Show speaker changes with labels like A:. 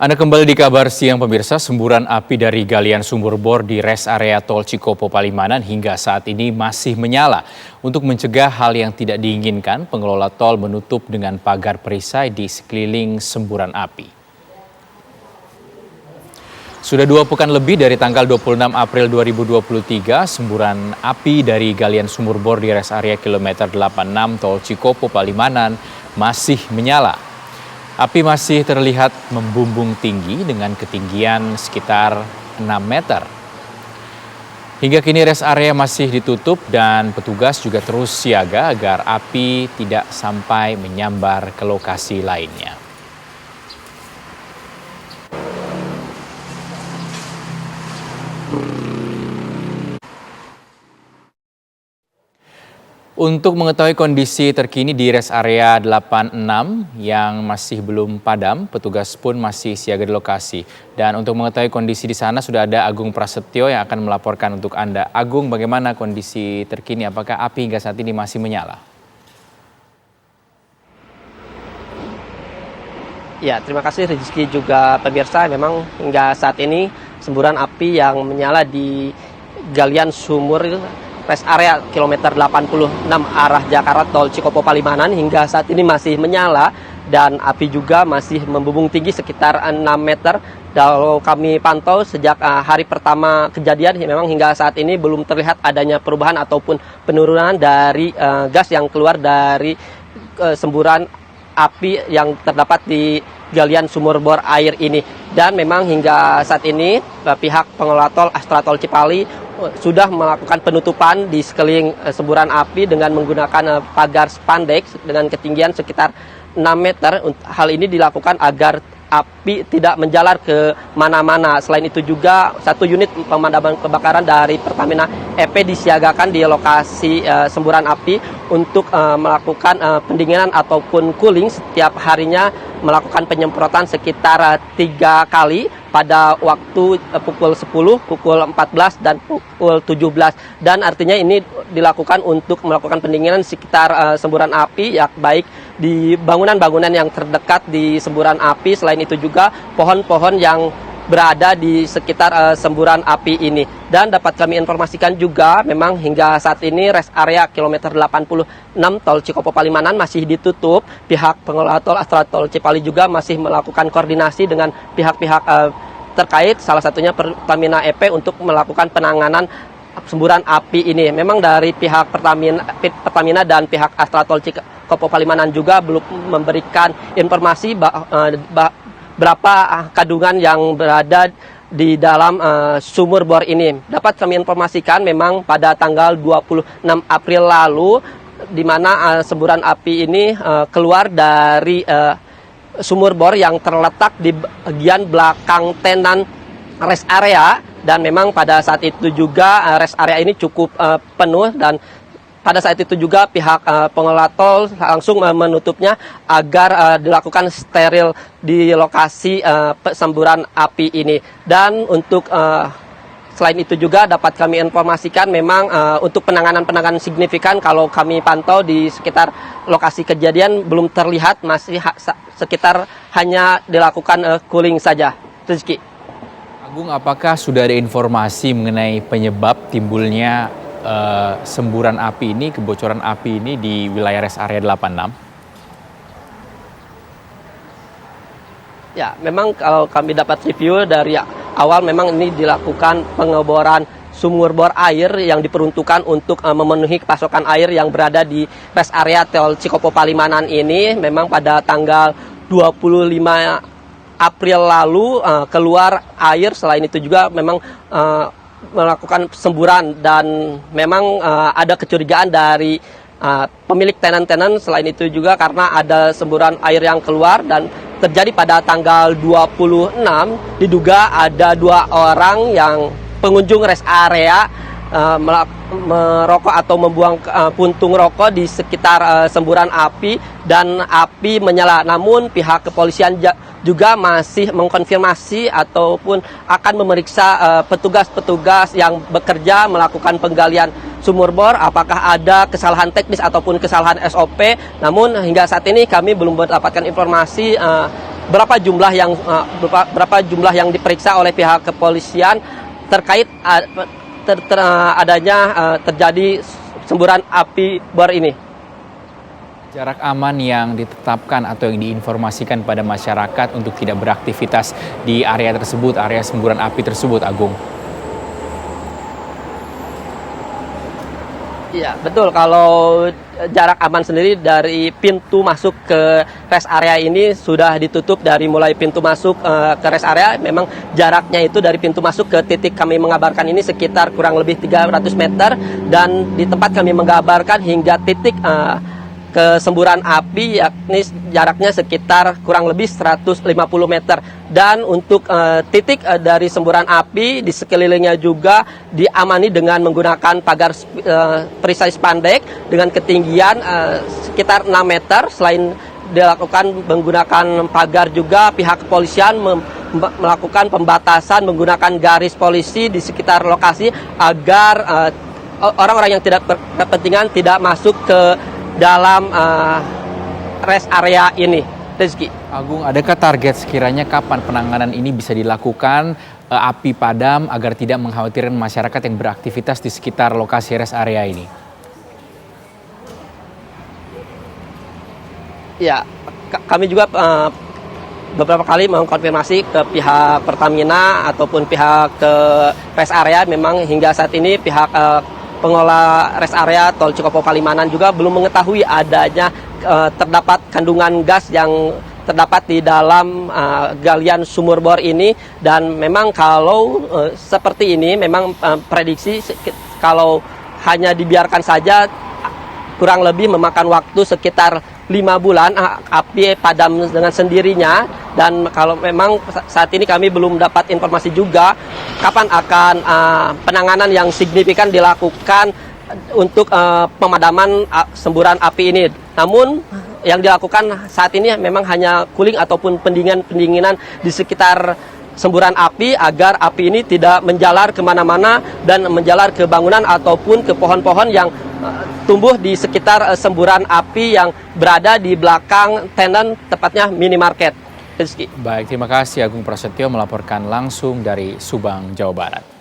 A: Anda kembali di kabar siang pemirsa, semburan api dari galian sumur bor di res area tol Cikopo Palimanan hingga saat ini masih menyala. Untuk mencegah hal yang tidak diinginkan, pengelola tol menutup dengan pagar perisai di sekeliling semburan api. Sudah 2 pekan lebih dari tanggal 26 April 2023, semburan api dari galian sumur bor di res area kilometer 86 tol Cikopo Palimanan masih menyala. Api masih terlihat membumbung tinggi dengan ketinggian sekitar 6 meter. Hingga kini res area masih ditutup dan petugas juga terus siaga agar api tidak sampai menyambar ke lokasi lainnya. Untuk mengetahui kondisi terkini di res area 86 yang masih belum padam, petugas pun masih siaga di lokasi. Dan untuk mengetahui kondisi di sana sudah ada Agung Prasetyo yang akan melaporkan untuk Anda. Agung, bagaimana kondisi terkini? Apakah api hingga saat ini masih menyala?
B: Ya, terima kasih Rizky juga pemirsa. Memang hingga saat ini semburan api yang menyala di galian sumur res area kilometer 86 arah Jakarta tol Cikopo Palimanan hingga saat ini masih menyala dan api juga masih membumbung tinggi sekitar 6 meter. Kalau kami pantau sejak hari pertama kejadian, memang hingga saat ini belum terlihat adanya perubahan ataupun penurunan dari gas yang keluar dari semburan api yang terdapat di galian sumur bor air ini. Dan memang hingga saat ini pihak pengelola tol Astra Tol Cipali sudah melakukan penutupan di sekeliling semburan api dengan menggunakan pagar spandek dengan ketinggian sekitar 6 meter. Hal ini dilakukan agar api tidak menjalar ke mana-mana. Selain itu juga satu unit pemadaman kebakaran dari Pertamina EP disiagakan di lokasi semburan api untuk melakukan pendinginan ataupun cooling setiap harinya, melakukan penyemprotan sekitar 3 kali pada waktu pukul 10, pukul 14, dan pukul 17. Dan artinya ini dilakukan untuk melakukan pendinginan sekitar semburan api, ya baik di bangunan-bangunan yang terdekat di semburan api. Selain itu juga pohon-pohon yang berada di sekitar semburan api ini. Dan dapat kami informasikan juga memang hingga saat ini res area kilometer 86 tol Cikopo Palimanan masih ditutup. Pihak pengelola tol Astra Tol Cipali juga masih melakukan koordinasi dengan pihak-pihak terkait, salah satunya Pertamina EP untuk melakukan penanganan semburan api ini. Memang dari pihak Pertamina dan pihak Astra Tol Cikopo Palimanan juga belum memberikan informasi berapa kandungan yang berada di dalam sumur bor ini. Dapat kami informasikan memang pada tanggal 26 April lalu, di mana semburan api ini keluar dari sumur bor yang terletak di bagian belakang tenan rest area. Dan memang pada saat itu juga rest area ini cukup penuh, dan pada saat itu juga pihak pengelola tol langsung menutupnya agar dilakukan steril di lokasi semburan api ini. Dan untuk selain itu juga dapat kami informasikan memang untuk penanganan signifikan, kalau kami pantau di sekitar lokasi kejadian belum terlihat, masih sekitar hanya dilakukan cooling saja. Rizky.
A: Agung, apakah sudah ada informasi mengenai penyebab timbulnya semburan api ini, kebocoran api ini di wilayah res area 86?
B: Ya, memang kalau kami dapat review dari awal, memang ini dilakukan pengeboran sumur bor air yang diperuntukkan untuk memenuhi pasokan air yang berada di res area tol Cikopo Palimanan ini. Memang pada tanggal 25 April lalu keluar air. Selain itu juga memang melakukan semburan, dan memang ada kecurigaan dari pemilik tenan-tenan. Selain itu juga karena ada semburan air yang keluar, dan terjadi pada tanggal 26, diduga ada 2 orang yang pengunjung rest area merokok atau membuang puntung rokok di sekitar semburan api, dan api menyala. Namun pihak kepolisian juga masih mengkonfirmasi ataupun akan memeriksa petugas-petugas yang bekerja melakukan penggalian sumur bor, apakah ada kesalahan teknis ataupun kesalahan SOP. Namun hingga saat ini kami belum mendapatkan informasi berapa jumlah yang diperiksa oleh pihak kepolisian terkait adanya terjadi semburan api bor ini.
A: Jarak aman yang ditetapkan atau yang diinformasikan pada masyarakat untuk tidak beraktivitas di area tersebut, area semburan api tersebut, Agung.
B: Iya, betul. Kalau jarak aman sendiri dari pintu masuk ke rest area ini sudah ditutup dari mulai pintu masuk ke rest area. Memang jaraknya itu dari pintu masuk ke titik kami mengabarkan ini sekitar kurang lebih 300 meter. Dan di tempat kami mengabarkan hingga titik ke semburan api yakni jaraknya sekitar kurang lebih 150 meter. Dan untuk titik dari semburan api di sekelilingnya juga diamani dengan menggunakan pagar perisai spandek dengan ketinggian sekitar 6 meter. Selain dilakukan menggunakan pagar juga, pihak kepolisian melakukan pembatasan menggunakan garis polisi di sekitar lokasi agar orang-orang yang tidak berkepentingan tidak masuk ke dalam rest area ini. Rizky.
A: Agung, adakah target sekiranya kapan penanganan ini bisa dilakukan api padam agar tidak mengkhawatirkan masyarakat yang beraktivitas di sekitar lokasi rest area ini?
B: Ya, kami juga beberapa kali mengkonfirmasi ke pihak Pertamina ataupun pihak ke rest area. Memang hingga saat ini pihak pengelola rest area Tol Cikopo Palimanan juga belum mengetahui adanya terdapat kandungan gas yang terdapat di dalam galian sumur bor ini. Dan memang kalau seperti ini memang prediksi kalau hanya dibiarkan saja kurang lebih memakan waktu sekitar 5 bulan api padam dengan sendirinya. Dan kalau memang saat ini kami belum dapat informasi juga kapan akan penanganan yang signifikan dilakukan untuk pemadaman semburan api ini. Namun yang dilakukan saat ini memang hanya cooling ataupun pendinginan di sekitar semburan api agar api ini tidak menjalar kemana-mana dan menjalar ke bangunan ataupun ke pohon-pohon yang tumbuh di sekitar semburan api yang berada di belakang tenan, tepatnya minimarket.
A: Baik, terima kasih Agung Prasetyo melaporkan langsung dari Subang, Jawa Barat.